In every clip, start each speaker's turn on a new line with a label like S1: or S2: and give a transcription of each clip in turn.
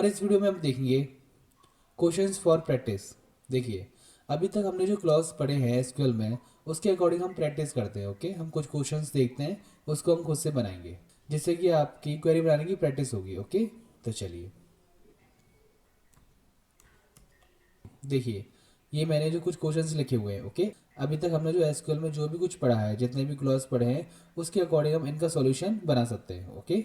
S1: और इस वीडियो में हम देखेंगे क्वेश्चंस फॉर प्रैक्टिस। देखिए, अभी तक हमने जो क्लॉज पढ़े हैं एसक्यूएल में, उसके अकॉर्डिंग हम प्रैक्टिस करते हैं। ओके, हम कुछ क्वेश्चंस देखते हैं, उसको हम खुद से बनाएंगे, जिससे कि आपकी क्वेरी बनाने की प्रैक्टिस होगी। ओके, तो चलिए देखिए, ये मैंने जो कुछ क्वेश्चंस लिखे हुए हैं। ओके, अभी तक हमने जो एसक्यूएल में जो भी कुछ पढ़ा है, जितने भी क्लॉज पढ़े हैं, उसके अकॉर्डिंग हम इनका सॉल्यूशन बना सकते हैं। ओके,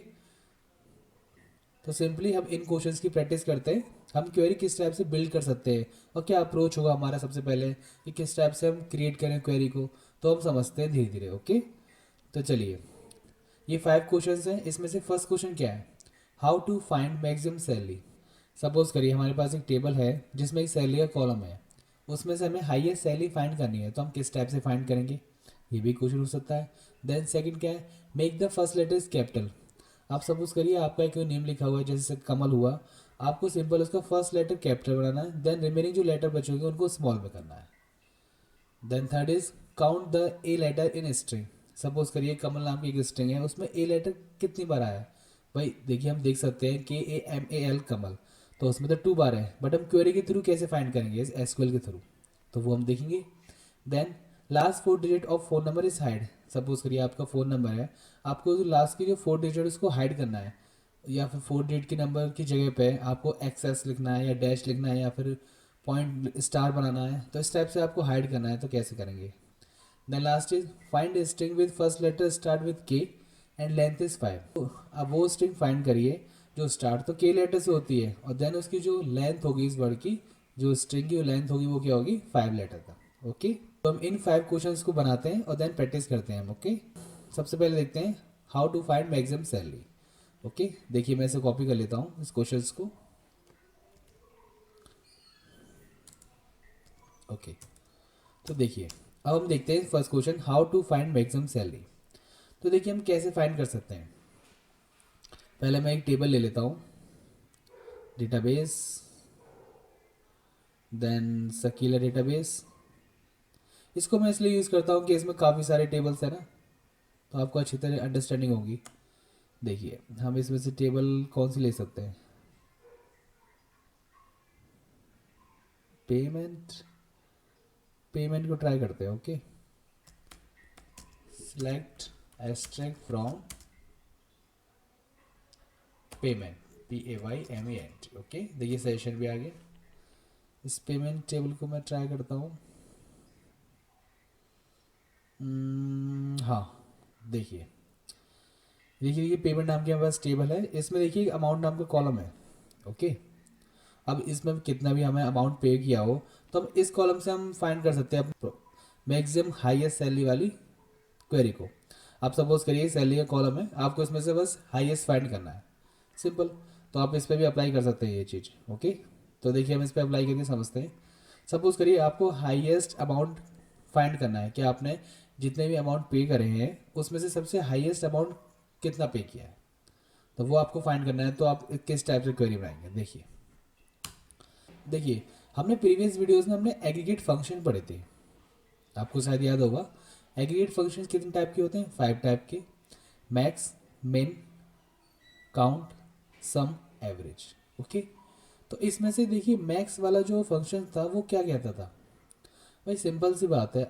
S1: तो सिंपली हम इन क्वेश्चंस की प्रैक्टिस करते हैं, हम क्वेरी किस टाइप से बिल्ड कर सकते हैं और क्या अप्रोच होगा हमारा सबसे पहले कि किस टाइप से हम क्रिएट करें क्वेरी को, तो हम समझते हैं धीरे धीरे। ओके, तो चलिए, ये 5 क्वेश्चंस हैं। इसमें से फर्स्ट क्वेश्चन क्या है, how to find maximum salary. Suppose करिए हमारे पास एक टेबल है जिसमें एक सैलरी का कॉलम है, उसमें से हमें हाईएस्ट सैलरी फाइंड करनी है, तो हम किस टाइप से फाइंड करेंगे, ये भी क्वेश्चन हो सकता है। देन सेकंड क्या है, make the first letter is capital. आप सपोज करिए आपका एक नेम लिखा हुआ है, जैसे कमल हुआ, आपको सिंपल उसका फर्स्ट लेटर कैपिटल बनाना है, देन रिमेनिंग जो लेटर बचेंगे उनको स्मॉल में करना है। Then third is count the A letter in string. Suppose करिए कमल नाम की एक स्ट्रिंग है, उसमें ए लेटर कितनी बार आया है। भाई देखिए, हम देख सकते हैं KAMAL कमल, तो उसमें तो 2 बार है, बट हम क्वेरी के थ्रू कैसे फाइंड करेंगे, एसक्यूएल के थ्रू, तो वो हम देखेंगे। Then last 4 digit of phone number is hide. Suppose करिए आपका फ़ोन नंबर है, आपको जो लास्ट की जो 4 डिजिट उसको हाइड करना है, या फिर 4 डिजिट की नंबर की जगह पे आपको एक्सेस लिखना है या डैश लिखना है या फिर पॉइंट स्टार बनाना है, तो इस टाइप से आपको हाइड करना है, तो कैसे करेंगे। Then last is find string with first letter start with K and length is 5। तो अब वो स्ट्रिंग फाइंड करिए जो स्टार्ट तो K लेटर से होती है, और देन उसकी जो लेंथ होगी इस वर्ड की, जो स्ट्रिंग की लेंथ होगी वो क्या होगी, 5 लेटर तक। ओके, तो हम इन 5 क्वेश्चंस को बनाते हैं और देन प्रैक्टिस करते हैं हम। ओके, सबसे पहले देखते हैं how to find maximum salary. Okay, देखिए मैं इसे कॉपी कर लेता हूँ इस क्वेश्चंस को। ओके, तो देखिए, अब हम देखते हैं first question, how to find maximum salary. तो देखिए हम कैसे फाइंड कर सकते हैं। पहले मैं एक टेबल ले लेता हूँ, डेटाबेस, देन सकीला डेटाबेस। इसको मैं इसलिए यूज़ करता हूँ कि इसमें काफ़ी सारे टेबल्स हैं ना, तो आपको अच्छी तरह अंडरस्टैंडिंग होगी। देखिए हम इसमें से टेबल कौन सी ले सकते हैं, पेमेंट, पेमेंट को ट्राई करते हैं। Okay, select extract from payment, PAYMENT। Okay, देखिए सेशन भी आ गया। इस पेमेंट टेबल को मैं ट्राई करता हूँ। हाँ, देखिए, देखिए ये पेमेंट नाम के हमारे पास टेबल है, इसमें देखिए अमाउंट नाम का कॉलम है। ओके, अब इसमें कितना भी हमें अमाउंट पे किया हो, तो हम इस कॉलम से हम फाइंड कर सकते हैं मैक्सिमम हाईएस्ट सैलरी वाली क्वेरी को। आप सपोज करिए सैलरी का कॉलम है, आपको इसमें से बस हाईएस्ट फाइंड करना है, सिंपल। तो आप इस पर भी अप्लाई कर सकते हैं ये चीज़। ओके, तो देखिए हम इस पर अप्लाई करके समझते हैं। सपोज करिए आपको हाईएस्ट अमाउंट फाइंड करना है कि आपने जितने भी अमाउंट पे करे हैं उसमें से सबसे हाईएस्ट अमाउंट कितना पे किया है, तो वो आपको फाइंड करना है। तो आप किस टाइप से क्वेरी बनाएंगे, देखिए देखिए हमने प्रीवियस वीडियोस में हमने एग्रीगेट फंक्शन पढ़े थे, आपको शायद याद होगा। एग्रीगेट फंक्शन कितने टाइप के होते हैं, 5 टाइप के, मैक्स, मिन, काउंट, सम, एवरेज। ओके, तो इसमें से देखिए मैक्स वाला जो फंक्शन था वो क्या कहता था। भाई सिंपल सी बात है,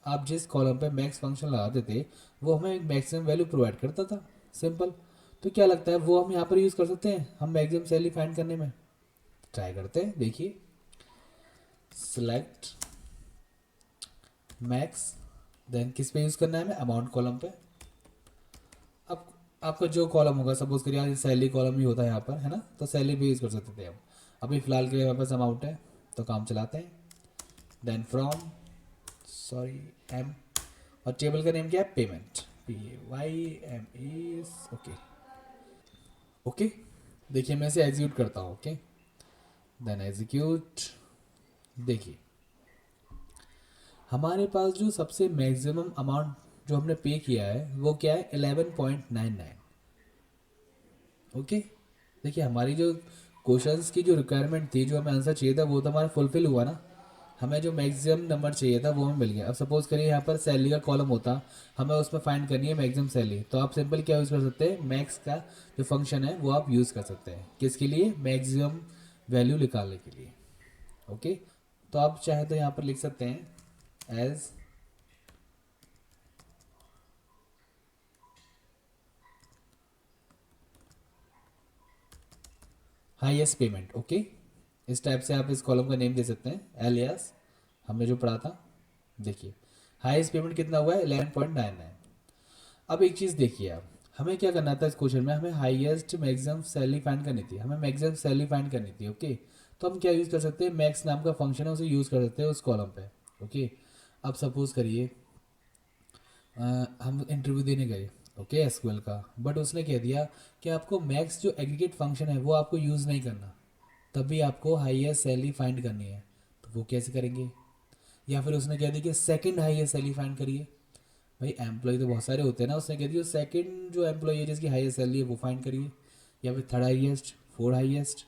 S1: आप जिस कॉलम पे मैक्स फंक्शन लगाते थे वो हमें एक मैक्सिमम वैल्यू प्रोवाइड करता था, सिंपल। तो क्या लगता है वो हम यहाँ पर यूज़ कर सकते हैं हम मैक्सिमम सैलरी फाइंड करने में। ट्राई करते हैं, देखिए सिलेक्ट मैक्स, देन किस पे यूज़ करना है हमें, अमाउंट कॉलम पे। अब आपका जो कॉलम होगा, सपोज करिए यहाँ सैलरी कॉलम ही होता है यहाँ पर, है ना, तो सैलरी भी यूज़ कर सकते थे हम। अभी फ़िलहाल के लिए हमारे पास अमाउंट है, तो काम चलाते हैं। देन फ्रॉम, सॉरी, एम, और टेबल का नेम क्या है, पेमेंट, PAYME। ओके, ओके, देखिए मैं इसे एग्जीक्यूट करता हूँ। Okay, then execute. देखिए हमारे पास जो सबसे मैक्सिमम अमाउंट जो हमने पे किया है वो क्या है, 11.99। ओके, देखिए हमारी जो क्वेश्चंस की जो रिक्वायरमेंट थी, जो हमें आंसर चाहिए था, वो तो हमारा फुलफिल हुआ ना। हमें जो मैक्सिमम नंबर चाहिए था वो हमें मिल गया। अब सपोज करिए यहाँ पर सैलरी का कॉलम होता, हमें उसमें फाइंड करनी है मैक्सिमम सैलरी, तो आप सिंपल क्या यूज़ कर सकते हैं, मैक्स का जो फंक्शन है वो आप यूज़ कर सकते हैं। किसके लिए, मैक्सिमम वैल्यू निकालने के लिए। ओके, तो आप चाहे तो यहाँ पर लिख सकते हैं एज हाईएस्ट पेमेंट। ओके, इस टाइप से आप इस कॉलम का नेम दे सकते हैं, एलियास हमने जो पढ़ा था। देखिए हाईएस्ट पेमेंट कितना हुआ है, 11.99। अब एक चीज़ देखिए, आप हमें क्या करना था इस क्वेश्चन में, हमें हाईएस्ट मैक्सिमम सैलरी फाइंड करनी थी, हमें मैक्सिमम सैलरी फाइंड करनी थी। ओके, तो हम क्या यूज़ कर सकते हैं, मैक्स नाम का फंक्शन है, उसे यूज़ कर सकते हैं उस कॉलम पे। ओके, अब सपोज करिए हम इंटरव्यू देने गए, ओके, एसक्यूएल का, बट उसने कह दिया कि आपको मैक्स जो एग्रीगेट फंक्शन है वो आपको यूज़ नहीं करना, तब भी आपको हाईएस्ट सैलरी फाइंड करनी है, तो वो कैसे करेंगे। या फिर उसने कह दिया कि सेकंड हाईएस्ट सैलरी फाइंड करिए, भाई एम्प्लॉय तो बहुत सारे होते हैं ना, उसने कह दिया सेकंड जो एम्प्लॉय है जिसकी हाईएस्ट सैलरी है वो फाइंड करिए, या फिर थर्ड हाईएस्ट, फोर्थ हाईएस्ट,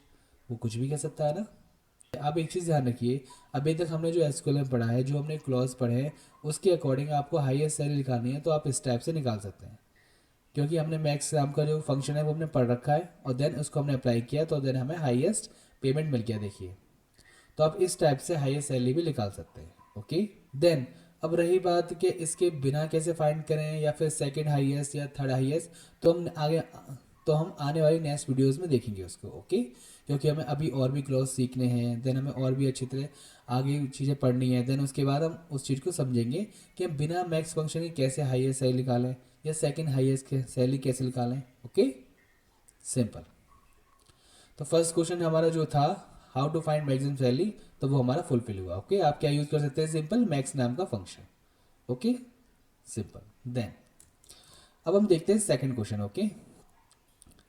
S1: वो कुछ भी कह सकता है ना। आप एक चीज़ ध्यान रखिए, अभी तक हमने जो एसक्यूएल में पढ़ा है, जो हमने क्लॉज पढ़े हैं, उसके अकॉर्डिंग आपको हाईएस्ट सैलरी निकालनी है, तो आप इस टाइप से निकाल सकते हैं। क्योंकि हमने मैक्स नाम का जो फंक्शन है वो हमने पढ़ रखा है, और देन उसको हमने अप्लाई किया, तो देन हमें हाईएस्ट पेमेंट मिल गया। देखिए, तो आप इस टाइप से हाईएस्ट सैलरी भी निकाल सकते हैं। ओके, देन अब रही बात कि इसके बिना कैसे फाइंड करें, या फिर सेकंड हाईएस्ट या थर्ड हाईएस्ट, तो हम आगे, तो हम आने वाली नेक्स्ट वीडियोस में देखेंगे उसको। ओके, क्योंकि हमें अभी और भी क्लॉज सीखने हैं, देन हमें और भी अच्छी तरह आगे चीज़ें पढ़नी है, देन उसके बाद हम उस चीज़ को समझेंगे कि हम बिना मैक्स फंक्शन के कैसे हाईएस्ट सैलरी निकालें, या सेकंड हाईएस्ट सैलरी कैसे निकालें। Okay, simple. तो फर्स्ट क्वेश्चन हमारा जो था, how to find maximum salary, तो वो हमारा फुलफिल हुआ। ओके, आप क्या यूज़ कर सकते हैं, सिंपल मैक्स नाम का फंक्शन। Okay, simple. देन अब हम देखते हैं second question. Okay,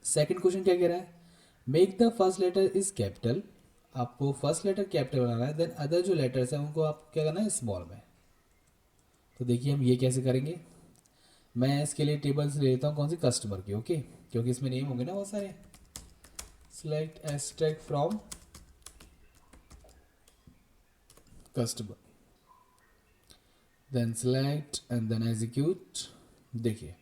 S1: second question क्या कह रहा है, make the first letter is capital, आपको फर्स्ट लेटर कैपिटल बनाना है, देन अदर जो लेटर्स हैं उनको आप क्या करना है, स्मॉल में। तो देखिए हम ये कैसे करेंगे, मैं इसके लिए टेबल्स ले लेता हूँ, कौन सी, कस्टमर की। ओके, क्योंकि इसमें नेम होंगे ना बहुत सारे। Select extract from customer, then select and then execute. देखिए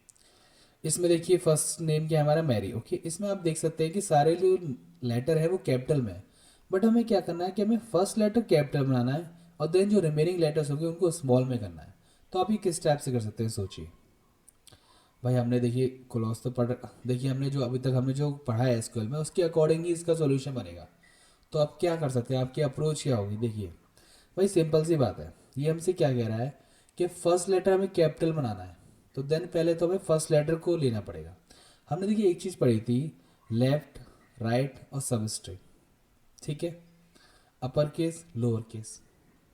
S1: इसमें देखिए फर्स्ट नेम क्या है हमारा, मैरी। ओके, इसमें आप देख सकते हैं कि सारे जो लेटर है वो कैपिटल में है, बट हमें क्या करना है कि हमें फर्स्ट लेटर कैपिटल बनाना है, और देन जो रिमेनिंग लेटर्स होंगे उनको स्मॉल में करना है। तो आप ये किस टाइप से कर सकते हैं, सोचिए। भाई हमने देखिए क्लोज तो पढ़, देखिए हमने जो अभी तक हमने जो पढ़ा है एसक्यूएल में, उसके अकॉर्डिंग ही इसका सॉल्यूशन बनेगा। तो आप क्या कर सकते हैं, आपकी अप्रोच क्या होगी, देखिए भाई सिंपल सी बात है, ये हमसे क्या कह रहा है कि फर्स्ट लेटर हमें कैपिटल बनाना है, तो देन पहले तो हमें फर्स्ट लेटर को लेना पड़ेगा। हमने देखिए एक चीज़ पढ़ी थी, लेफ्ट, राइट और सबस्ट्रिंग, ठीक है, upper case lower case,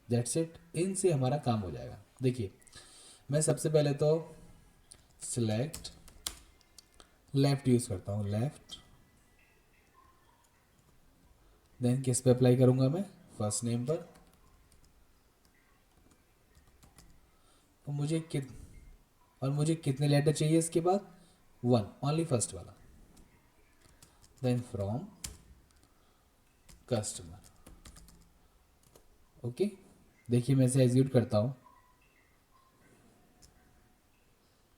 S1: that's it, इनसे हमारा काम हो जाएगा। देखिए मैं सबसे पहले तो सिलेक्ट लेफ्ट यूज़ करता हूँ, लेफ्ट, देन किस पे अप्लाई करूँगा मैं, फर्स्ट नेम पर, और मुझे कितने लेटर चाहिए इसके बाद, वन, ओनली फर्स्ट वाला, देन फ्रॉम कस्टमर। ओके, देखिए मैं इसे एग्जीक्यूट करता हूँ,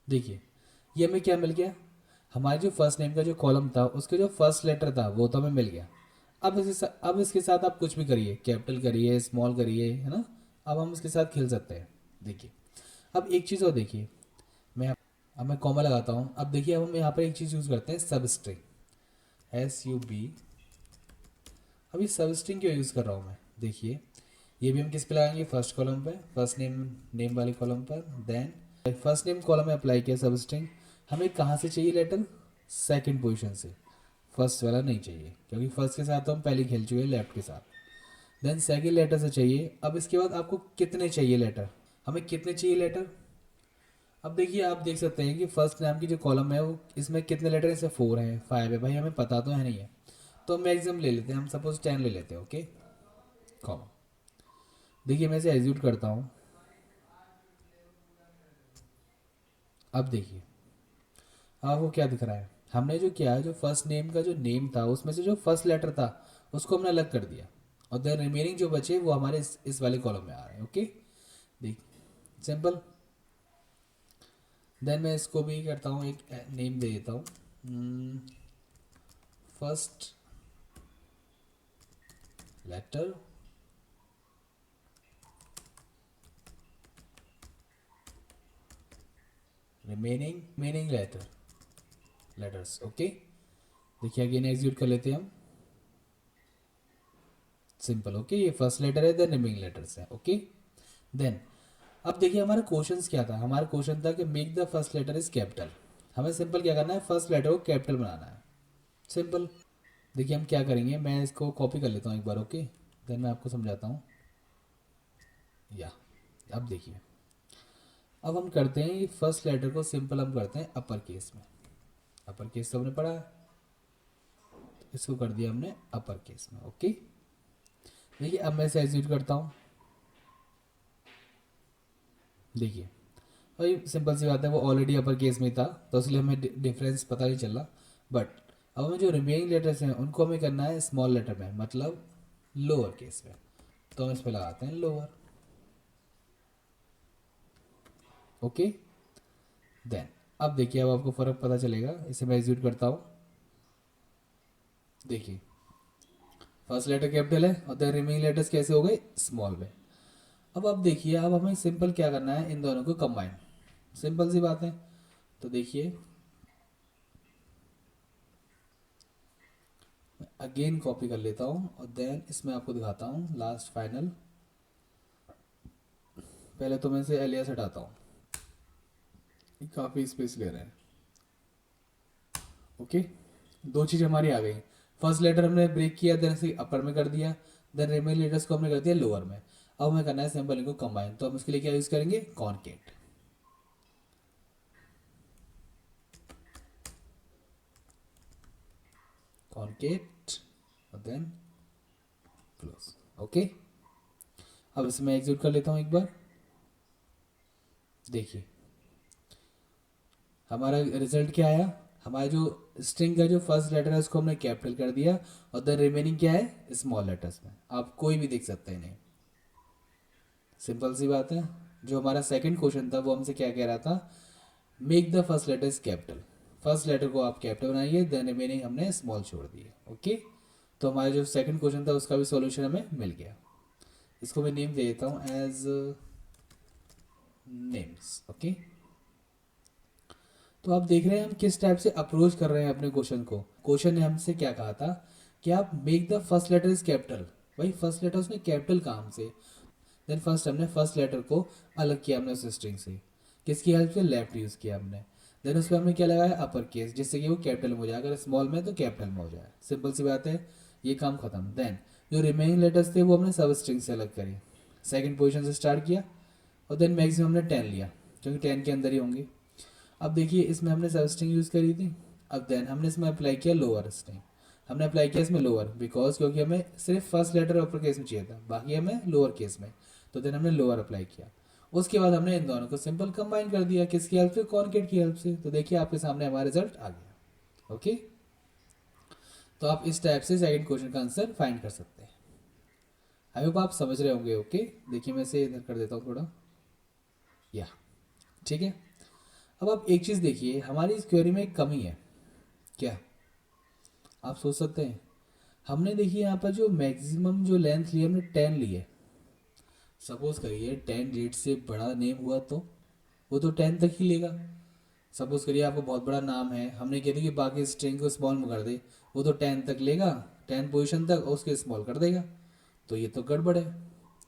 S1: देखिए ये हमें क्या मिल गया, हमारे जो फर्स्ट नेम का जो कॉलम था उसके जो फर्स्ट लेटर था वो तो हमें मिल गया। अब इसके साथ आप कुछ भी करिए, कैपिटल करिए, स्मॉल करिए, है ना, अब हम इसके साथ खेल सकते हैं। देखिए अब एक चीज़ और देखिए, मैं अब मैं कॉमा लगाता हूँ। अब देखिए अब हम यहाँ पर एक चीज़ यूज़ करते हैं, सब स्ट्रिंग, SUB। अब ये सब स्ट्रिंग क्यों यूज़ कर रहा हूँ मैं, देखिए ये भी हम किस पे लगाएंगे, फर्स्ट कॉलम पे, फर्स्ट नेम नेम वाले कॉलम पर, देन फर्स्ट नेम कॉलम में अप्लाई किया सब स्ट्रिंग। हमें कहाँ से चाहिए लेटर, सेकंड पोजीशन से, फर्स्ट वाला नहीं चाहिए, क्योंकि फर्स्ट के साथ तो हम पहले खेल चुके हैं लेफ्ट के साथ। देन सेकंड लेटर से चाहिए। अब इसके बाद आपको कितने चाहिए लेटर, हमें कितने चाहिए लेटर। अब देखिए आप देख सकते हैं कि फर्स्ट नाम की जो कॉलम है वो, इसमें कितने लेटर है, इसमें 4 है, 5 है, भाई हमें पता तो है नहीं है, तो मैक्सिमम ले लेते हैं, हम सपोज 10 ले लेते हैं। ओके, कॉमा, देखिए मैं इसे एग्जीक्यूट करता हूँ। अब देखिए वो क्या दिख रहा है, हमने जो किया है, जो फर्स्ट नेम का जो नेम था उसमें से जो फर्स्ट लेटर था उसको हमने अलग कर दिया। और देन रिमेनिंग जो बचे वो हमारे इस वाले कॉलम में आ रहे हैं। ओके, देख, सिंपल। देन मैं इसको भी करता हूँ, एक नेम दे देता हूँ, first letter remaining letters. Okay, देखिए अगेन एग्जीक्यूट कर लेते हैं हम। सिंपल। ओके, ये फर्स्ट लेटर है, देन रिमेनिंग लेटर्स है। ओके, देन अब देखिए हमारा क्वेश्चन क्या था। हमारा क्वेश्चन था कि make the first letter is capital. हमें सिंपल क्या करना है, फर्स्ट लेटर को कैपिटल बनाना है। सिंपल। देखिए हम क्या करेंगे, मैं इसको कॉपी कर लेता हूँ एक बार। ओके, देन मैं आपको समझाता हूँ। या अब देखिए, अब हम करते हैं फर्स्ट लेटर को सिंपल हम करते हैं अपर केस में। अपर केस तो हमने पढ़ा है, इसको कर दिया हमने अपर केस में। ओके, देखिए अब मैं इसे एग्जीक्यूट करता हूँ। देखिए भाई सिंपल सी बात है, वो ऑलरेडी अपर केस में था तो इसलिए हमें डिफरेंस पता नहीं चला। बट अब हमें जो रिमेनिंग लेटर्स हैं उनको हमें करना है स्मॉल लेटर में, मतलब लोअर केस में। तो हम इस पर लगाते हैं लोअर। ओके, देन अब देखिए, अब आपको फ़र्क पता चलेगा। इसे मैं एग्जीक्यूट करता हूँ। देखिए फर्स्ट लेटर कैपिटल है और देन रिमेनिंग लेटर्स कैसे हो गए, स्मॉल में। अब देखिए, अब हमें सिंपल क्या करना है, इन दोनों को कंबाइन। सिंपल सी बात है। तो देखिए मैं अगेन कॉपी कर लेता हूँ और देन इसमें आपको दिखाता हूँ लास्ट फाइनल। पहले तो मैं इसे एलियास हटाता हूँ, ये काफ़ी स्पेस ले रहे हैं। ओके, दो चीज़ हमारी आ गई। फर्स्ट लेटर हमने ब्रेक किया, देन इसे अपर में कर दिया, देन रिमेनिंग लेटर्स को हमने कर दिया लोअर में। अब हमें करना है सिंपल इनको कंबाइन। तो हम इसके लिए क्या यूज़ करेंगे, कॉन्केट। कॉन्केट और देन क्लोज। ओके, अब इसे मैं एग्जीक्यूट कर लेता हूँ एक बार। देखिए हमारा रिजल्ट क्या आया, हमारा जो स्ट्रिंग का जो फर्स्ट लेटर है उसको हमने कैपिटल कर दिया और देन रिमेनिंग क्या है, स्मॉल लेटर्स में। आप कोई भी देख सकते हैं इन्हें। सिंपल सी बात है। जो हमारा सेकंड क्वेश्चन था वो हमसे क्या कह रहा था, make the first letter is capital. First letter को आप कैपिटल बनाइए, देन रिमेनिंग हमने स्मॉल छोड़ दिए। ओके, तो हमारा जो सेकंड क्वेश्चन था उसका भी सॉल्यूशन हमें मिल गया। इसको मैं नेम दे देता हूँ एज नेम्स। ओके, तो आप देख रहे हैं हम किस टाइप से अप्रोच कर रहे हैं अपने क्वेश्चन को। क्वेश्चन ने हमसे क्या कहा था कि आप make the first letter is capital. भाई फर्स्ट लेटर उसने कैपिटल काम से, देन फर्स्ट हमने फर्स्ट लेटर को अलग किया हमने उस स्ट्रिंग से। किसकी हेल्प से, लेफ्ट यूज़ किया हमने। देन उस पर हमने क्या लगाया, अपर केस, जिससे कि वो कैपिटल में हो जाए। अगर स्मॉल में तो कैपिटल में हो जाए। सिंपल सी बात है, ये काम खत्म। देन जो रिमेनिंग लेटर्स थे वो हमने सब स्ट्रिंग से अलग करे। सेकंड पोजीशन से स्टार्ट किया और देन मैक्सिमम हमने 10 लिया, क्योंकि 10 के अंदर ही होंगे। अब देखिए इसमें हमने सब स्ट्रिंग यूज़ करी थी। अब देन हमने इसमें अप्लाई किया लोअर स्ट्रिंग। हमने अप्लाई किया इसमें लोअर बिकॉज क्योंकि हमें सिर्फ फर्स्ट लेटर अपर केस में चाहिए था, बाकी हमें लोअर केस में। तो देन हमने लोअर अप्लाई किया। उसके बाद हमने इन दोनों को सिंपल कंबाइन कर दिया, किसकी हेल्प से, कॉन्केट की हेल्प से। तो देखिए आपके सामने हमारा रिजल्ट आ गया। ओके, तो आप इस टाइप से सेकंड क्वेश्चन का आंसर फाइंड कर सकते हैं। आई होप आप समझ रहे होंगे। ओके, देखिए मैं इसे इधर कर देता हूँ थोड़ा। या ठीक है। अब आप एक चीज़ देखिए, हमारी इस क्वेरी में एक कमी है। क्या आप सोच सकते हैं, हमने देखिए यहाँ पर जो मैक्सिमम जो लेंथ ली है हमने 10 ली है। सपोज करिए 10 रीड से बड़ा नेम हुआ तो वो तो 10 तक ही लेगा। सपोज करिए आपको बहुत बड़ा नाम है, हमने कह दिया कि बाकी स्ट्रिंग को स्मॉल में कर दे, वो तो 10 तक लेगा, 10 पोजीशन तक, और उसके स्मॉल कर देगा। तो ये तो गड़बड़ है।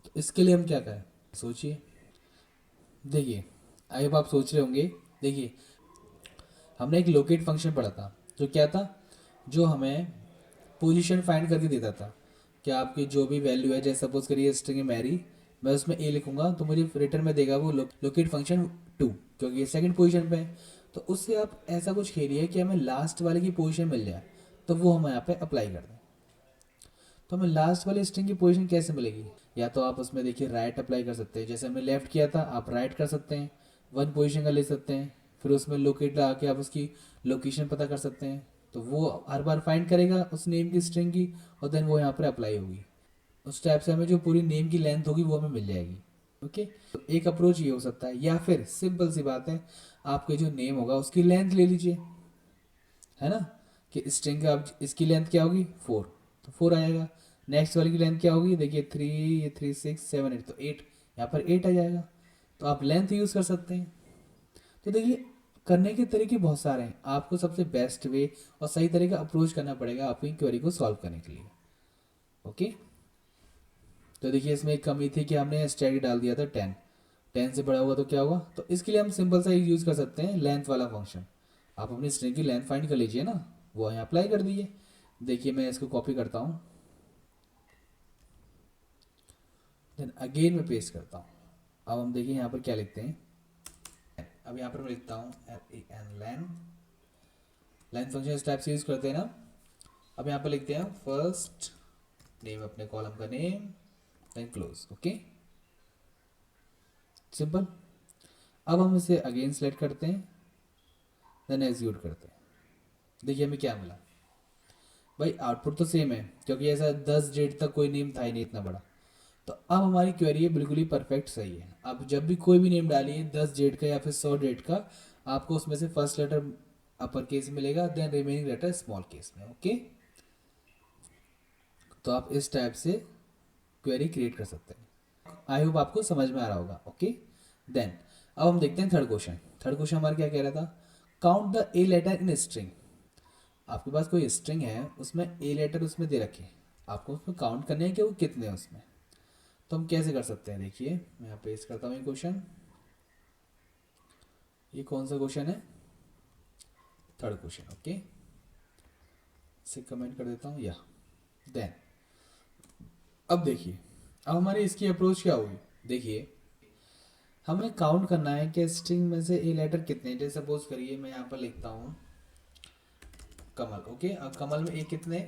S1: तो इसके लिए हम क्या करें, सोचिए। देखिए अब आप सोच रहे होंगे, देखिए हमने एक लोकेट फंक्शन पढ़ा था जो क्या था, जो हमें पोजीशन फाइंड करके देता था कि आपकी जो भी वैल्यू है, जैसे सपोज करिए स्ट्रिंग है मैरी, मैं उसमें ए लिखूंगा तो मुझे रिटर्न में देगा वो लोकेट फंक्शन 2, क्योंकि ये सेकंड पोजीशन पे है। तो उससे आप ऐसा कुछ खेलिए कि हमें लास्ट वाले की पोजीशन मिल जाए, तो वो हम यहाँ पे अप्लाई कर दें। तो हमें लास्ट वाले स्ट्रिंग की पोजीशन कैसे मिलेगी, या तो आप उसमें देखिए राइट अप्लाई कर सकते हैं, जैसे हमने लेफ्ट किया था आप राइट कर सकते हैं, वन पोजीशन का ले सकते हैं, फिर उसमें लोकेट लगा के आप उसकी लोकेशन पता कर सकते हैं। तो वो हर बार फाइंड करेगा उस नेम की स्ट्रिंग की, और देन वो यहाँ पर अप्लाई होगी। उस टाइप से हमें जो पूरी नेम की लेंथ होगी वो हमें मिल जाएगी। ओके, तो एक अप्रोच ये हो सकता है, या फिर सिंपल सी बात है, आपके जो नेम होगा उसकी लेंथ ले लीजिए, है ना, कि स्ट्रिंग का अब इसकी लेंथ क्या होगी 4, तो 4 आएगा। नेक्स्ट वाली की लेंथ क्या होगी, देखिए 3, ये 3 6 7 8, तो 8, यहाँ पर 8 आ जाएगा। तो आप लेंथ यूज़ कर सकते हैं। तो देखिए, करने के तरीके बहुत सारे हैं, आपको सबसे बेस्ट वे और सही तरीका अप्रोच करना पड़ेगा आपकी क्वेरी को सॉल्व करने के लिए। ओके, तो देखिए इसमें एक कमी थी कि हमने स्टैटिक डाल दिया था 10, 10 से बड़ा हुआ तो क्या होगा, तो इसके लिए हम सिंपल सा यूज़ कर सकते हैं लेंथ वाला फंक्शन। आप अपनी स्ट्रिंग की लेंथ फाइंड कर लीजिए ना, वो यहाँ अप्लाई कर दीजिए। देखिए मैं इसको कॉपी करता हूँ, देन अगेन मैं पेस्ट करता हूँ। अब हम देखिए यहाँ पर क्या लिखते हैं, अब यहाँ पर मैं लिखता हूँ लेन, लेंथ फंक्शन इस टाइप से यूज़ करते हैं ना। अब यहाँ पर लिखते हैं फर्स्ट नेम, अपने कॉलम का name, then close. Okay, simple. अब हम इसे अगेन सेलेक्ट करते हैं, देन एग्जीक्यूट करते हैं। देखिए हमें क्या मिला, भाई आउटपुट तो सेम है, क्योंकि ऐसा 10 डेट तक कोई नेम था ही नहीं इतना बड़ा। तो अब हमारी क्वेरी है बिल्कुल ही परफेक्ट सही है। अब जब भी कोई भी नेम डालिए 10 डेट का या फिर 100 डेट का, आपको उसमें से फर्स्ट लेटर अपर केस मिलेगा, then remaining letter small case में। ओके, तो आप इस टाइप से क्वेरी क्रिएट कर सकते हैं। आई होप आपको समझ में आ रहा होगा। ओके, देन अब हम देखते हैं थर्ड क्वेश्चन। थर्ड क्वेश्चन हमारा क्या कह रहा था, count the A letter in string. आपके पास कोई स्ट्रिंग है, उसमें ए लेटर उसमें दे रखे, आपको उसमें काउंट करने हैं कि वो कितने हैं उसमें। तो हम कैसे कर सकते हैं, देखिए मैं यहाँ पेस्ट करता हूँ ये क्वेश्चन। ये कौन सा क्वेश्चन है, थर्ड क्वेश्चन। ओके, इसे कमेंट कर देता हूँ या, देन अब देखिए, अब हमारी इसकी अप्रोच क्या होगी। देखिए हमें काउंट करना है कि स्ट्रिंग में से ए लेटर कितने हैं। जैसे सपोज करिए मैं यहाँ पर लिखता हूँ कमल। ओके, अब कमल में ए कितने,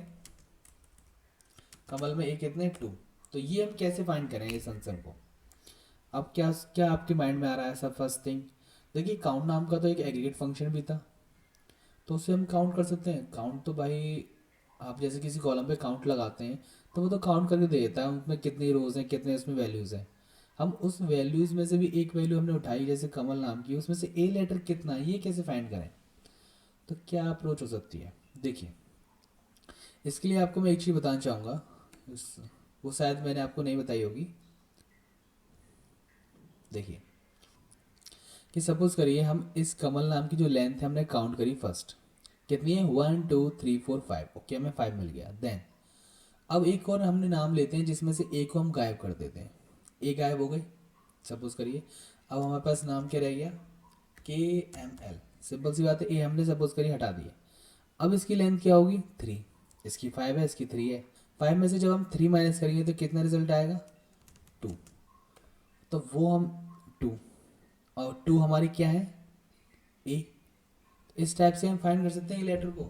S1: कमल में ए कितने 2। तो ये हम कैसे फाइंड करें इस आंसर को। अब क्या क्या आपके माइंड में आ रहा है सब फर्स्ट थिंग, देखिए काउंट नाम का तो एक एग्रीगेट फंक्शन भी था, तो उसे हम काउंट कर सकते हैं। काउंट तो भाई आप जैसे किसी कॉलम पे काउंट लगाते हैं तो वो तो काउंट करके दे देता है उसमें कितनी रोज हैं, कितने उसमें वैल्यूज़ हैं। हम उस वैल्यूज़ में से भी एक वैल्यू हमने उठाई जैसे कमल नाम की, उसमें से ए लेटर कितना है ये कैसे फाइंड करें। तो क्या अप्रोच हो सकती है, देखिए इसके लिए आपको मैं एक चीज़ बताना चाहूँगा, वो शायद मैंने आपको नहीं बताई होगी। देखिए कि सपोज करिए हम इस कमल नाम की जो लेंथ है हमने काउंट करी फर्स्ट, कितनी है 1 2 3 4 5। ओके, हमें 5 मिल गया। देन अब एक और हमने नाम लेते हैं जिसमें से एक को हम गायब कर देते हैं, ए गायब हो गई सपोज करिए। अब हमारे पास नाम क्या रह गया, KML। सिंपल सी बात है, ए हमने सपोज करिए हटा दिया। अब इसकी लेंथ क्या होगी 3, इसकी 5 है, इसकी 3 है। 5 में से जब हम 3 माइनस करेंगे तो कितना रिजल्ट आएगा 2, तो वो हम 2, और 2 हमारी क्या है ए। इस टाइप से हम फाइंड कर सकते हैं लेटर को,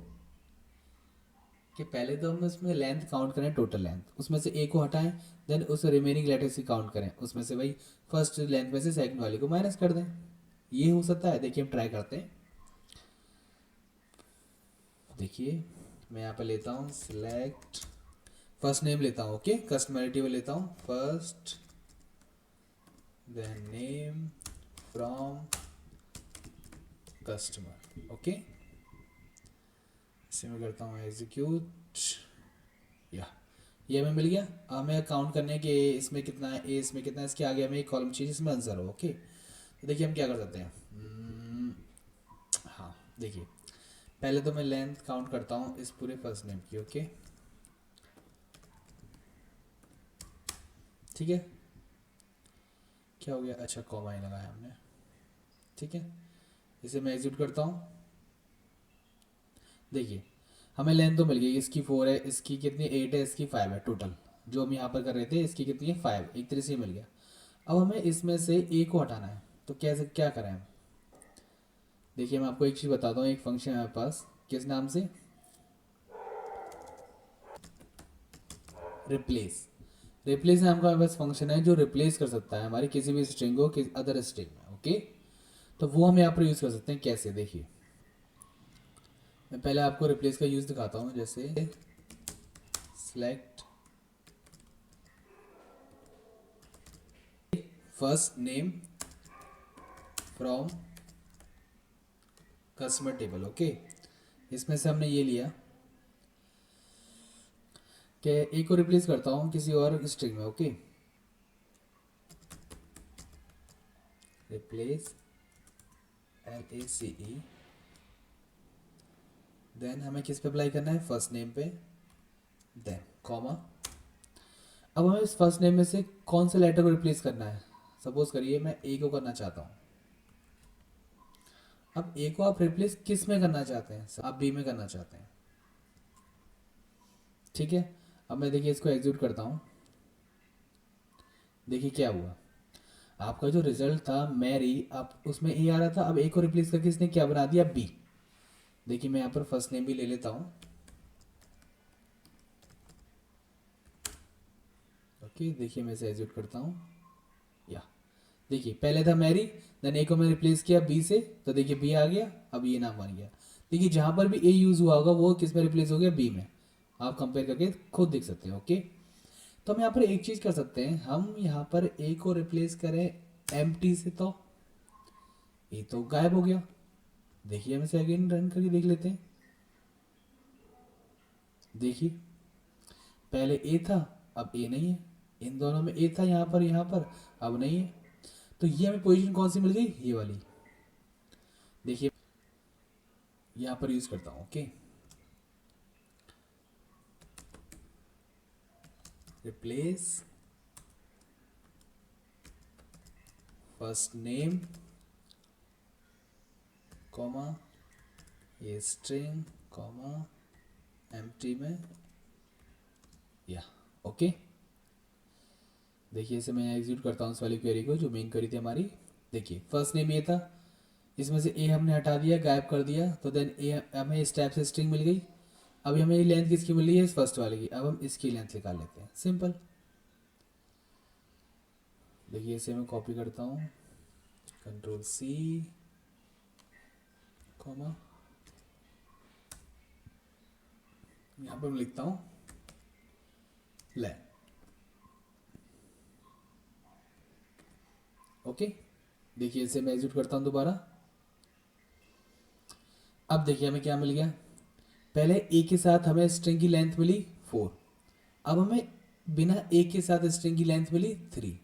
S1: कि पहले तो हम उसमें लेंथ काउंट करें, टोटल लेंथ, उसमें से ए को हटाएं, देन उस रिमेनिंग लेटर्स की काउंट करें, उसमें से भाई फर्स्ट लेंथ में से सेकंड वाले को माइनस कर दें। ये हो सकता है। देखिए हम ट्राई करते हैं। देखिए मैं यहाँ पे लेता हूँ सिलेक्ट, फर्स्ट नेम लेता हूँ। ओके, कस्टमर लेता हूँ first, then name from customer. Okay, इसे मैं करता हूँ एग्जीक्यूट, या ये हमें मिल गया। अब हमें काउंट करने के इसमें कितना है, ए इसमें कितना है, इसके आगे हमें एक कॉलम चाहिए जिसमें आंसर हो। ओके, तो देखिए हम क्या कर सकते हैं। हाँ देखिए, पहले तो मैं लेंथ काउंट करता हूँ इस पूरे फर्स्ट नेम की। ओके, ठीक है, क्या हो गया, अच्छा कॉमा ही लगाया हमने। ठीक है, इसे मैं एग्जीक्यूट करता हूँ। देखिए हमें लेंथ तो मिल गई, इसकी 4 है, इसकी कितनी 8 है, इसकी 5 है। टोटल जो हम यहाँ पर कर रहे थे इसकी कितनी है 5, एक तरह से मिल गया। अब हमें इसमें से ए को हटाना है, तो कैसे क्या करें हम। देखिए मैं आपको एक चीज़ बताता हूँ, एक फंक्शन है हमारे पास किस नाम से, रिप्लेस। रिप्लेस नाम का हमारे पास फंक्शन है जो रिप्लेस कर सकता है हमारी किसी भी स्ट्रिंग को किसी अदर स्ट्रिंग में। ओके, तो वो हम यहाँ पर यूज़ कर सकते हैं। कैसे, देखिए मैं पहले आपको रिप्लेस का यूज़ दिखाता हूँ। जैसे select first name from customer table. Okay, इसमें से हमने ये लिया कि ए को रिप्लेस करता हूँ किसी और स्ट्रिंग में। ओके, रिप्लेस LACE, देन हमें किस पे अप्लाई करना है, फर्स्ट नेम पे, देन कॉमा। अब हमें इस फर्स्ट नेम में से कौन से लेटर को रिप्लेस करना है। सपोज करिए मैं ए को करना चाहता हूँ। अब ए को आप रिप्लेस किस में करना चाहते हैं, आप बी में करना चाहते हैं। ठीक है, अब मैं देखिए इसको एग्जीक्यूट करता हूँ। देखिए क्या हुआ, आपका जो रिजल्ट था मैरी, आप उसमें ए आ रहा था, अब ए को रिप्लेस करके इसने क्या बना दिया, बी। देखिए मैं यहाँ पर फर्स्ट नेम भी ले लेता हूँ। ओके, देखिए मैं इसे एग्जीक्यूट करता हूँ। या देखिए पहले था मैरी, देन ए को मैं रिप्लेस किया बी से, तो देखिए बी आ गया, अब ये नाम बन गया। देखिए जहाँ पर भी ए यूज़ हुआ होगा वो किस में रिप्लेस हो गया, बी में। आप कंपेयर करके खुद देख सकते हैं। ओके, तो हम यहाँ पर एक चीज़ कर सकते हैं, हम यहाँ पर ए को रिप्लेस करें एम्प्टी से, तो ए तो गायब हो गया। देखिए हम इसे अगेन रन करके देख लेते हैं। देखिए पहले ए था, अब ए नहीं है, इन दोनों में ए था यहाँ पर अब नहीं है। तो ये हमें पोजीशन कौन सी मिल गई, ये वाली। देखिए यहाँ पर यूज करता हूँ। Okay, replace first name comma ये स्ट्रिंग कॉमा एम्प्टी में, या ओके। देखिए इसे मैं एग्जीक्यूट करता हूँ इस वाली क्वेरी को, जो मेन क्वेरी थी हमारी। देखिए फर्स्ट नेम ये था, इसमें से ए हमने हटा दिया, गायब कर दिया, तो देन ए हमें इस टाइप से स्ट्रिंग मिल गई। अभी हमें ये लेंथ किसकी मिल रही है, इस फर्स्ट वाले की। अब हम इसकी लेंथ निकाल लेते हैं, सिंपल। देखिए इसे मैं कॉपी करता हूँ, Ctrl+C, कॉमा यहाँ पर मैं लिखता हूँ लें। ओके, देखिए इसे मैं एग्जीक्यूट करता हूँ दोबारा। अब देखिए हमें क्या मिल गया, पहले ए के साथ हमें स्ट्रिंग की लेंथ मिली 4, अब हमें बिना ए के साथ स्ट्रिंग की लेंथ मिली 3।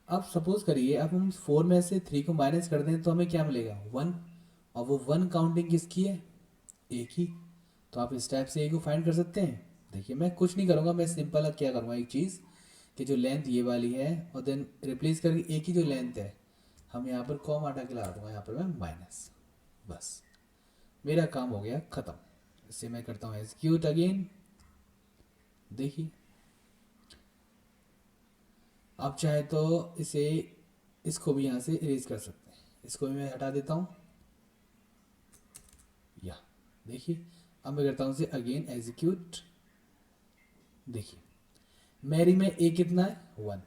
S1: अब सपोज करिए अब हम 4 में से 3 को माइनस कर दें तो हमें क्या मिलेगा, 1, और वो 1 काउंटिंग किसकी है, ए की। तो आप इस टाइप से ए को फाइंड कर सकते हैं। देखिए मैं कुछ नहीं करूँगा, मैं सिंपल अब क्या करूँगा, एक चीज़ कि जो लेंथ ये वाली है और देन रिप्लेस करके ए की जो लेंथ है, हम यहाँ पर कॉमा हटा के लगा दूंगा, यहाँ पर मैं माइनस, बस मेरा काम हो गया ख़त्म। इसे मैं करता हूँ एग्जीक्यूट अगेन। देखिए आप चाहे तो इसे इसको भी यहाँ से इरेज कर सकते हैं, इसको भी मैं हटा देता हूँ। या देखिए अब मैं करता हूँ इसे अगेन एग्जीक्यूट। देखिए मैरी में ए कितना है, 1।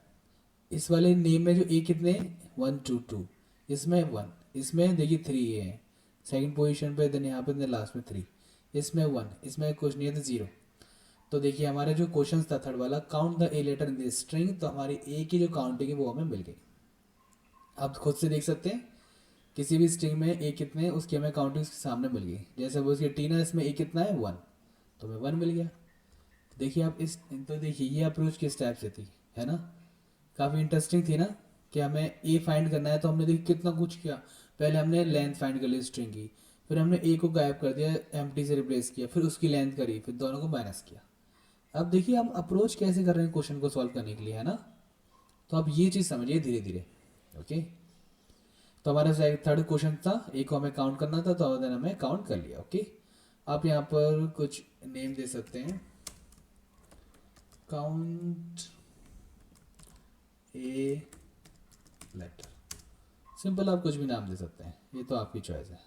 S1: इस वाले नेम में जो ए कितने हैं, 1 2 2, इसमें 1, इसमें देखिए 3 ए है सेकंड पोजीशन पे, देन यहाँ पे लास्ट में 3, इसमें 1, इसमें कुछ नहीं है तो 0। तो देखिए हमारा जो क्वेश्चन था थर्ड वाला, count the A letter in this string, तो हमारी ए की जो काउंटिंग है वो हमें मिल गई। आप खुद से देख सकते हैं किसी भी स्ट्रिंग में ए कितने हैं उसकी हमें काउंटिंग सामने मिल गई। जैसे वो उसकी टीना, इसमें ए कितना है, 1, तो हमें 1 मिल गया। देखिए आप इस, तो देखिए ये अप्रोच किस टाइप से थी, है ना, काफ़ी इंटरेस्टिंग थी ना, कि हमें ए फाइंड करना है तो हमने देखिए कितना कुछ किया। पहले हमने लेंथ फाइंड कर ली स्ट्रिंग की, फिर हमने ए को गायब कर दिया, एम्प्टी से रिप्लेस किया, फिर उसकी लेंथ करी, फिर दोनों को माइनस किया। अब देखिए हम अप्रोच कैसे कर रहे हैं क्वेश्चन को सॉल्व करने के लिए, है ना। तो आप ये चीज़ समझिए धीरे धीरे। ओके, तो हमारा थर्ड क्वेश्चन था, ए को हमें काउंट करना था, तो देन हमें काउंट कर लिया। ओके, आप यहाँ पर कुछ नेम दे सकते हैं, काउंट ए लेटर, सिंपल आप कुछ भी नाम दे सकते हैं, ये तो आपकी चॉइस है।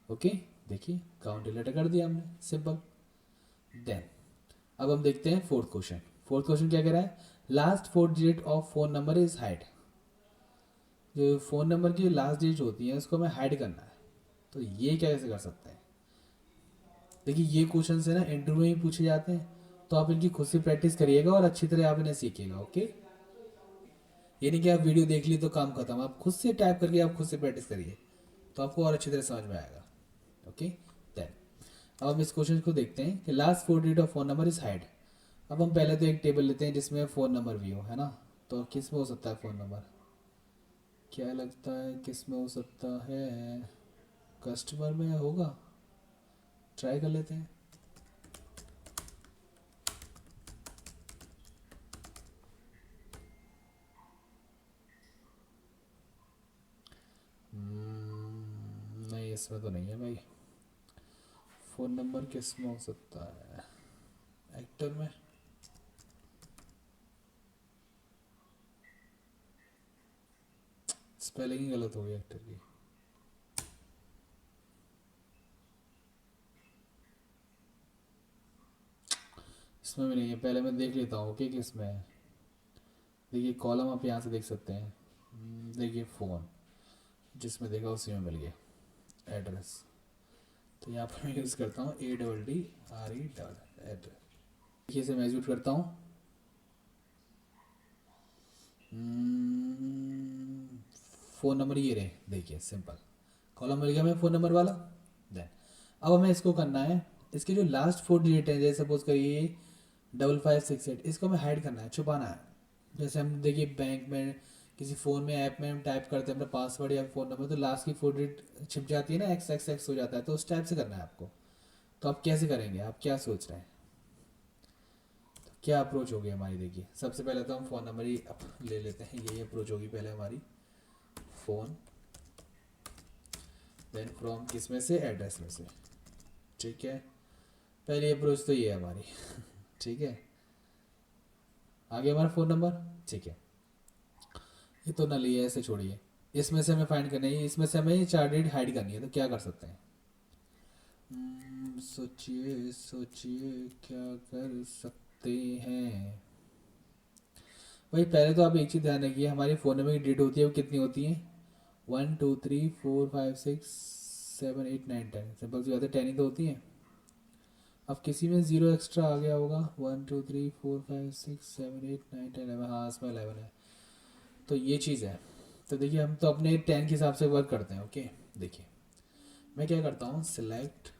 S1: ओके, देखिए काउंट ए लेटर कर दिया हमने, सिंपल। देन अब हम देखते हैं फोर्थ क्वेश्चन। फोर्थ क्वेश्चन क्या कह रहा है, last 4 digit of phone number is hide. जो फ़ोन नंबर की लास्ट डिजिट होती है उसको हमें हाइड करना है, तो ये कैसे कर सकते हैं। देखिए ये क्वेश्चन है ना इंटरव्यू में ही पूछे जाते हैं, तो आप इनकी खुद से प्रैक्टिस करिएगा और अच्छी तरह आप इन्हें सीखिएगा। ओके, ये नहीं कि आप वीडियो देख ली तो काम खत्म, आप खुद से टाइप करके आप खुद से प्रैक्टिस करिए तो आपको और अच्छी तरह समझ में आएगा। ओके, देन अब हम इस क्वेश्चन को देखते हैं कि last four digit of phone number is hide. अब हम पहले तो एक टेबल लेते हैं जिसमें फ़ोन नंबर भी हो, है ना। तो किस में हो सकता है फ़ोन नंबर, क्या लगता है किस में हो सकता है, कस्टमर में होगा, ट्राई कर लेते हैं। नहीं, इसमें तो नहीं है भाई। फ़ोन नंबर किस में हो सकता है, एक्टर में। स्पेलिंग ही गलत हो गई एक्टर की। इसमें भी नहीं है, पहले मैं देख लेता हूँ कि किस में है। देखिए कॉलम आप यहाँ से देख सकते हैं। देखिए फ़ोन, जिसमें देखा उसी में मिल गया एड्रेस। तो यहाँ पर मैं यूज़ करता हूँ ADDRE एड्रेस। देखिए इसे मैं एग्जीक्यूट करता हूँ। फ़ोन नंबर ये रहे, देखिए सिंपल कॉलम मिल गया हमें फ़ोन नंबर वाला। देन अब हमें इसको करना है, इसके जो लास्ट फोर डिजिट है, जैसे सपोज करिए 5568, इसको हमें हाइड करना है, छुपाना है। जैसे हम देखिए बैंक में किसी फ़ोन में ऐप में हम टाइप करते हैं अपना पासवर्ड या फ़ोन नंबर, तो लास्ट की फोर डिजिट छिप जाती है ना, XXX हो जाता है, तो उस टाइप से करना है आपको। तो आप कैसे करेंगे, आप क्या सोच रहे हैं, तो क्या अप्रोच होगी हमारी। देखिए सबसे पहले तो हम फ़ोन नंबर ही ले लेते हैं, यही अप्रोच होगी पहले हमारी, फ़ोन, देन फ्रॉम किस में से, एड्रेस में से। ठीक है, पहली अप्रोच तो ये है हमारी। ठीक है, आगे हमारा फ़ोन नंबर। ठीक है, ये तो नली है, ऐसे छोड़िए। इसमें से हमें फाइंड करनी है, इसमें से हमें ये चार डिजिट हाइड करनी है, तो क्या कर सकते हैं। सोचिए सोचिए क्या कर सकते हैं। भाई पहले तो आप एक चीज़ ध्यान रखिए, हमारी फ़ोन नंबर की डेट होती है वो कितनी होती है, 1 2 3 4 5 6 7 8 9 10, सिंपल सी बात है, 10 ही तो होती है। अब किसी में ज़ीरो एक्स्ट्रा आ गया होगा, 1 2 3 4 5 6 7 8 9 10 11, हाँ इसमें 11 है, तो ये चीज़ है। तो देखिए हम तो अपने 10 के हिसाब से वर्क करते हैं। ओके, देखिए मैं क्या करता हूँ, सिलेक्ट,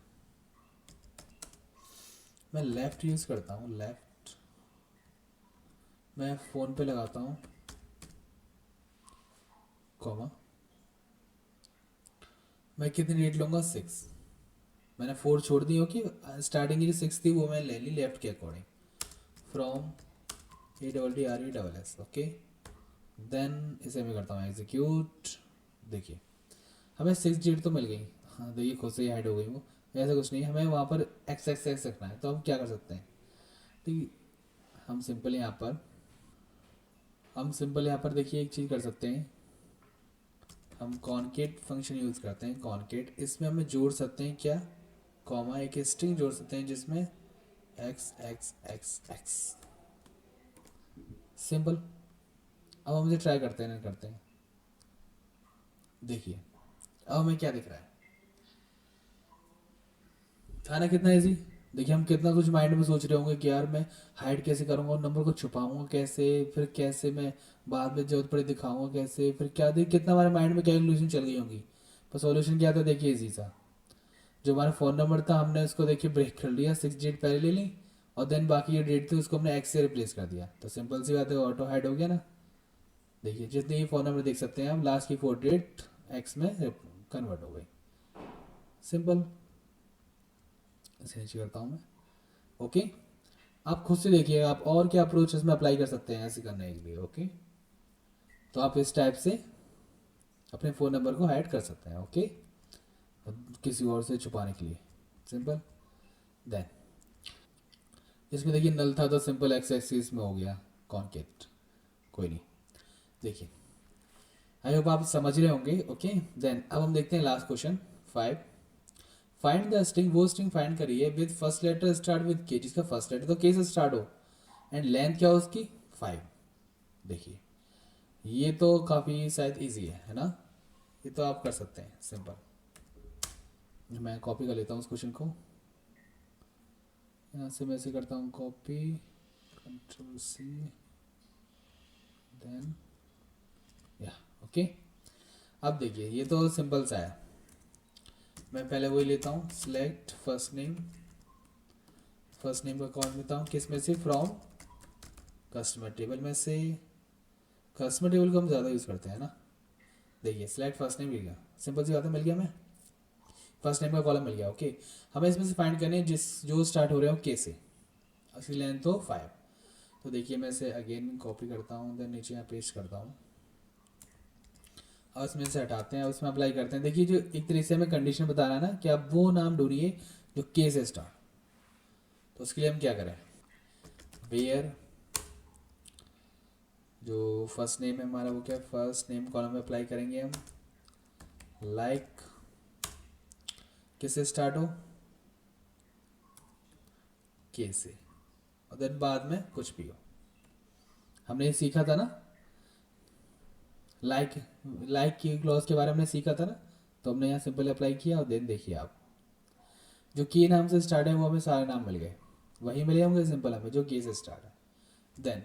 S1: मैं लेफ़्ट यूज़ करता हूँ, लेफ़्ट, मैं फ़ोन पे लगाता हूँ कॉमा, मैं कितनी डेट लूँगा, 6। मैंने 4 छोड़ दी हो कि स्टार्टिंग की जो 6 थी वो मैं ले ली लेफ़्ट के according, from ADDRESS। Okay, then इसे मैं करता हूँ एग्जीक्यूट। देखिए हमें 6 डिजिट तो मिल गई। हाँ देखिए खुद से ही हाइड हो गई वो, ऐसा कुछ नहीं है, हमें वहाँ पर XXX रखना है, तो हम क्या कर सकते हैं। ठीक, हम सिंपल यहाँ पर देखिए एक चीज़ कर सकते हैं, हम कॉनकेट फंक्शन यूज़ करते हैं, कॉनकेट, इसमें हमें जोड़ सकते हैं क्या, कॉमा, एक स्ट्रिंग जोड़ सकते हैं जिसमें XXXX, सिंपल। अब हम इसे ट्राई करते हैं ना, करते हैं। देखिए अब हमें क्या दिख रहा है, था ना कितना इजी। देखिए हम कितना कुछ माइंड में सोच रहे होंगे कि यार मैं हाइड कैसे करूँगा और नंबर को छुपाऊंगा कैसे, फिर कैसे मैं बाद में जरूरत पड़े दिखाऊंगा कैसे, फिर क्या, देखिए कितना हमारे माइंड में कैलकुलेशन चल गई होंगी। पर सॉल्यूशन क्या था, देखिए इजी सा। जो हमारा फ़ोन नंबर था हमने उसको देखिए ब्रेक कर लिया, 6 डिजिट पहले ले ली, और देन बाकी जो डेट थी उसको हमने एक्स से रिप्लेस कर दिया, तो सिंपल सी बात है, ऑटो हाइड हो गया ना। देखिए जितने ही फ़ोन नंबर देख सकते हैं हम, लास्ट की 4 डिजिट एक्स में कन्वर्ट हो गई, सिंपल। इसे नीचे करता हूँ मैं। ओके, आप खुद से देखिए आप और क्या अप्रोच इसमें अप्लाई कर सकते हैं ऐसे करने के लिए। ओके, तो आप इस टाइप से अपने फ़ोन नंबर को हाइड कर सकते हैं। ओके, किसी और से छुपाने के लिए, सिंपल। देन इसमें देखिए नल था तो सिंपल एक्स एक्सिस में हो गया कॉन्केट, कोई नहीं। देखिए आई होप आप समझ रहे होंगे। ओके, देन अब हम देखते हैं last question 5। Find the string, वो स्ट्रिंग फाइंड करिए with first letter start with K, जिसका फर्स्ट लेटर तो के से स्टार्ट हो, एंड लेंथ क्या हो उसकी 5। देखिए ये तो काफ़ी शायद इजी है ना, ये तो आप कर सकते हैं सिंपल। मैं कॉपी कर लेता हूँ उस क्वेश्चन को, यहाँ से मैं ऐसे करता हूँ कॉपी, Ctrl+C, देन ओके, अब देखिए ये तो सिंपल सा है, मैं पहले वही लेता हूँ, select first name, first name का कौन लेता हूँ, किस में से, फ्रॉम कस्टमर टेबल में से, कस्टमर टेबल को हम ज़्यादा यूज़ करते हैं ना। देखिए सिलेक्ट फर्स्ट नेम मिल गया, सिंपल सी बात है, मिल गया, हमें फर्स्ट नेम का कॉलम मिल गया। ओके, हमें इसमें से फाइंड करने हैं जिस जो स्टार्ट हो रहे हो के से, उसकी लेंथ हो 5। तो देखिए मैं इसे अगेन कॉपी करता हूँ, देन नीचे यहाँ पेस्ट करता हूँ और उसमें से हटाते हैं, उसमें अप्लाई करते हैं। देखिए जो एक तरीके से हमें कंडीशन बता रहा है ना कि आप वो नाम ढूंढिए जो के से स्टार्ट। तो उसके लिए हम क्या करें, वेयर जो फर्स्ट नेम है हमारा वो क्या, फर्स्ट नेम कॉलम में अप्लाई करेंगे हम, लाइक किससे स्टार्ट हो, के से, और देन बाद में कुछ भी हो। हमने ये सीखा था ना, लाइक लाइक की क्लॉज के बारे में हमने सीखा था ना, तो हमने यहाँ सिंपल अप्लाई किया और देन देखिए आप जो की नाम से स्टार्ट है वो हमें सारे नाम मिल गए, वही मिले होंगे सिंपल हमें जो के से स्टार्ट है। देन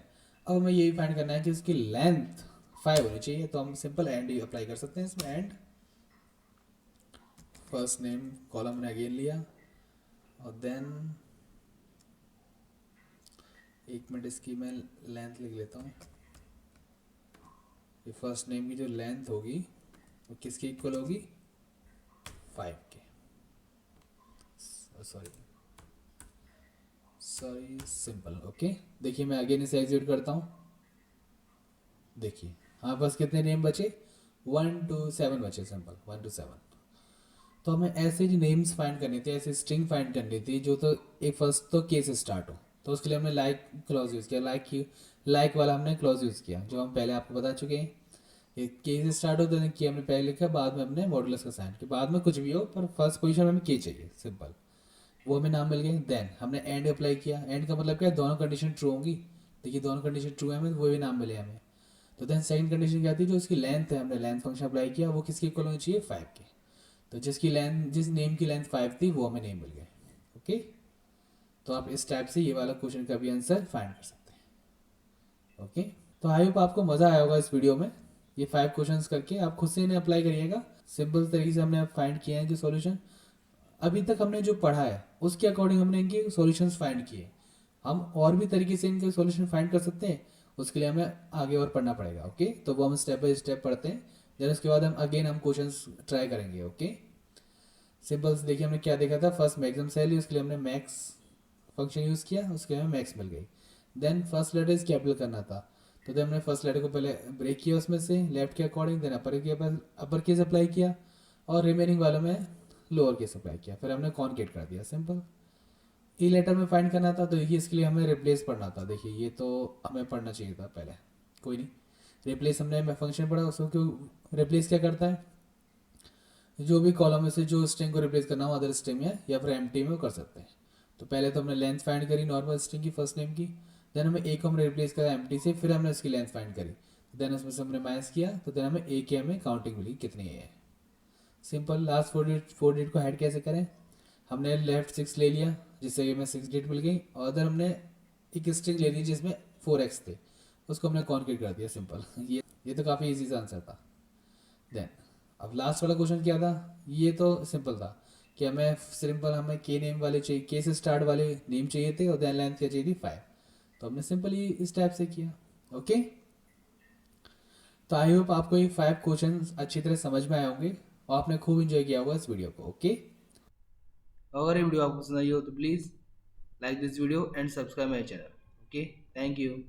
S1: अब हमें ये भी फाइंड करना है कि उसकी लेंथ 5 होनी चाहिए, तो हम सिंपल एंड ही अप्लाई कर सकते हैं इसमें, एंड फर्स्ट नेम कॉलम ने अगेन लिया और देन एक मिनट इसकी मैं लेंथ लिख लेता हूँ। ये फर्स्ट नेम की जो लेंथ होगी वो किसकी इक्वल होगी, 5 के, सॉरी सॉरी सिंपल। ओके, देखिए मैं अगेन इसे एग्जीक्यूट करता हूँ, देखिए हाँ बस कितने नेम बचे, 1 to 7 बचे, सिंपल 1 to 7। तो हमें ऐसे ही नेम्स फाइंड करनी थी, ऐसे स्ट्रिंग फाइंड करनी थी जो तो एक फर्स्ट तो के से स्टार्ट हो, तो उसके लिए हमने लाइक क्लॉज यूज़ किया, लाइक वाला हमने क्लॉज यूज़ किया जो हम पहले आपको बता चुके हैं। ये के से स्टार्ट होता है कि हमने पहले लिखा, बाद में हमने मॉडुलस का साइन किया, बाद में कुछ भी हो पर फर्स्ट पोजीशन में हमें के चाहिए, सिंपल, वो हमें नाम मिल गए। देन हमने एंड अप्लाई किया, एंड का मतलब क्या है, दोनों कंडीशन ट्रू होंगी, देखिए दोनों कंडीशन ट्रू है हमें वो भी नाम मिले हमें। तो देन सेकंड कंडीशन क्या थी, जो उसकी लेंथ है हमने लेंथ फंक्शन अप्लाई किया, वो किसकी इक्वल होनी चाहिए, 5 के। तो जिसकी लेंथ जिस नेम की लेंथ 5 थी वो हमें नेम मिल गए। ओके, तो आप इस टाइप से ये वाला क्वेश्चन का भी आंसर फाइंड कर सकते हैं। ओके, तो आई होप आपको मज़ा आया होगा इस वीडियो में, ये 5 क्वेश्चंस करके आप खुद से इन्हें अप्लाई करिएगा, सिंपल तरीके से हमने फाइंड किए हैं जो सॉल्यूशन अभी तक हमने जो पढ़ा है उसके अकॉर्डिंग हमने इनके सॉल्यूशंस फाइंड किए। हम और भी तरीके से इनके सॉल्यूशन फाइंड कर सकते हैं, उसके लिए हमें आगे और पढ़ना पड़ेगा। ओके, तो वो हम स्टेप बाय स्टेप पढ़ते हैं, देन उसके बाद हम अगेन हम क्वेश्चंस ट्राई करेंगे। ओके, सिंपल से देखिए हमने क्या देखा था, फर्स्ट मैक्सिमम सैलरी, उसके लिए हमने मैक्स फंक्शन यूज़ किया, उसके हमें मैक्स मिल गई। Then first letter is capital करना था, तो देन हमने फर्स्ट लेटर को पहले ब्रेक किया उसमें से लेफ्ट के according, then upper case apply किया और रिमेनिंग वालों में लोअर केस अप्लाई किया, फिर हमने कॉन्केट कर दिया, सिंपल। ई लेटर में फाइंड करना था, तो देखिए इसके लिए हमें रिप्लेस पढ़ना था, देखिए ये तो हमें पढ़ना चाहिए था पहले, कोई नहीं, रिप्लेस हमने फंक्शन पढ़ा, उसको क्यों रिप्लेस क्या करता है, जो भी कॉलम में से जो स्ट्रिंग को रिप्लेस करना हो अदर स्ट्रिंग में या फिर एम्प्टी में वो कर सकते हैं। तो पहले तो हमने लेंथ फाइंड करी नॉर्मल स्ट्रिंग की फर्स्ट नेम की, देन हमें ए को हमने रिप्लेस करा एम्प्टी से, फिर हमने उसकी लेंथ फाइंड करी, देन उसमें से हमने माइनस किया, तो देन हमें ए के हमें काउंटिंग मिली कितनी है, सिंपल। लास्ट फोर डिजिट को ऐड कैसे करें, हमने लेफ्ट 6 ले लिया जिससे कि हमें 6 डिजिट मिल गई, और अदर हमने एक स्ट्रिंग ले ली जिसमें 4x थे, उसको हमने कॉन्केट कर दिया, सिंपल। ये तो काफ़ी इजी सा आंसर था। देन अब लास्ट वाला क्वेश्चन क्या था, ये तो सिंपल था कि हमें के नेम वाले चाहिए, के से स्टार्ट वाले नेम चाहिए थे और देन लेंथ क्या चाहिए थी 5, तो हमने सिंपल ही इस टाइप से किया। ओके, तो आई होप आपको ये 5 क्वेश्चन अच्छी तरह समझ में आए होंगे और आपने खूब इंजॉय किया होगा इस वीडियो को। ओके, अगर ये वीडियो आपको पसंद आई हो तो please like this video and subscribe my channel. Okay, thank you.